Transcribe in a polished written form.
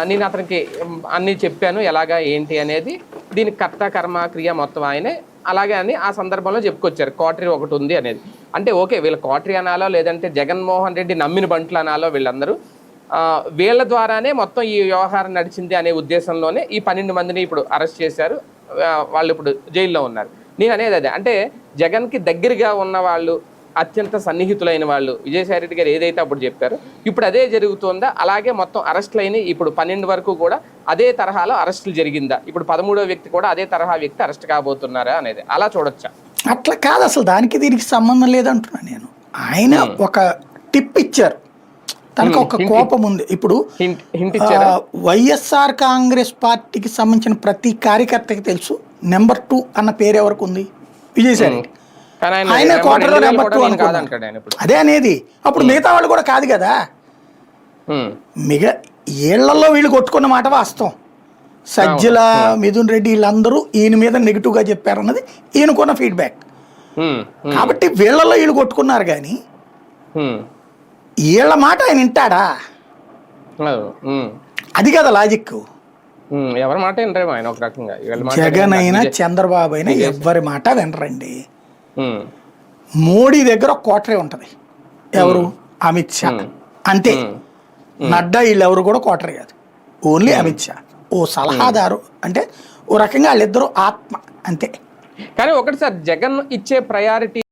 నేను అతనికి అన్నీ చెప్పాను ఎలాగా ఏంటి అనేది, దీనికి కర్త కర్మ క్రియ మొత్తం ఆయనే అలాగే అని ఆ సందర్భంలో చెప్పుకొచ్చారు. కోటరీ ఒకటి ఉంది అనేది. అంటే ఓకే, వీళ్ళ కోటరీ అనాలో లేదంటే జగన్మోహన్ రెడ్డి నమ్మిన బంట్లు అనాలో వీళ్ళందరూ వీళ్ళ ద్వారానే మొత్తం ఈ వ్యవహారం నడిచింది అనే ఉద్దేశంలోనే ఈ 12 మందిని ఇప్పుడు అరెస్ట్ చేశారు. వాళ్ళు ఇప్పుడు జైల్లో ఉన్నారు. నేను అనేది అదే, అంటే జగన్కి దగ్గరగా ఉన్న వాళ్ళు, అత్యంత సన్నిహితులైన వాళ్ళు, విజయసాయి రెడ్డి గారు ఏదైతే అప్పుడు చెప్పారో ఇప్పుడు అదే జరుగుతుందా? అలాగే మొత్తం అరెస్టులు అయినాయి. ఇప్పుడు 12 వరకు కూడా అదే తరహాలో అరెస్టులు జరిగిందా? ఇప్పుడు 13వ వ్యక్తి కూడా అదే తరహా వ్యక్తి అరెస్ట్ కాబోతున్నారా అనేది అలా చూడొచ్చా? అట్లా కాదు, అసలు దానికి దీనికి సంబంధం లేదంటున్నా నేను. ఆయన ఒక టిప్ ఇచ్చారు, తనకు ఒక కోపం ఉంది. ఇప్పుడు వైఎస్ఆర్ కాంగ్రెస్ పార్టీకి సంబంధించిన ప్రతి కార్యకర్తకి తెలుసు నెంబర్ 2 అన్న పేరు ఎవరికి ఉంది, విజయసాయి రెడ్డి. ఆయన కోటలో నెంబర్ 2 అనుకుంటాడు. అదే అనేది. అప్పుడు మిగతా వాళ్ళు కూడా కాదు కదా. ఏళ్లలో వీళ్ళు కొట్టుకున్న మాట వాస్తవం. సజ్జల, మిథున్ రెడ్డి వీళ్ళందరూ ఈయన మీద నెగిటివ్గా చెప్పారన్నది ఈయనకున్న ఫీడ్బ్యాక్. కాబట్టి వీళ్ళల్లో వీళ్ళు కొట్టుకున్నారు కానీ వీళ్ళ మాట ఆయన వింటాడా? అది కదా లాజిక్. ఎవరి మాట వినరేమో ఆయన ఒక రకంగా. జగన్ అయినా చంద్రబాబు అయినా ఎవరి మాట వినరండి. మోడీ దగ్గర ఒక కోటరీ ఉంటది, ఎవరు? అమిత్ షా. అంతే. నడ్డా వీళ్ళు ఎవరు కూడా కోటరీ కాదు, ఓన్లీ అమిత్ షా ఓ సలహాదారు. అంటే ఓ రకంగా వాళ్ళిద్దరూ ఆత్మ, అంతే. కానీ ఒకటి సార్, జగన్ ఇచ్చే ప్రయారిటీ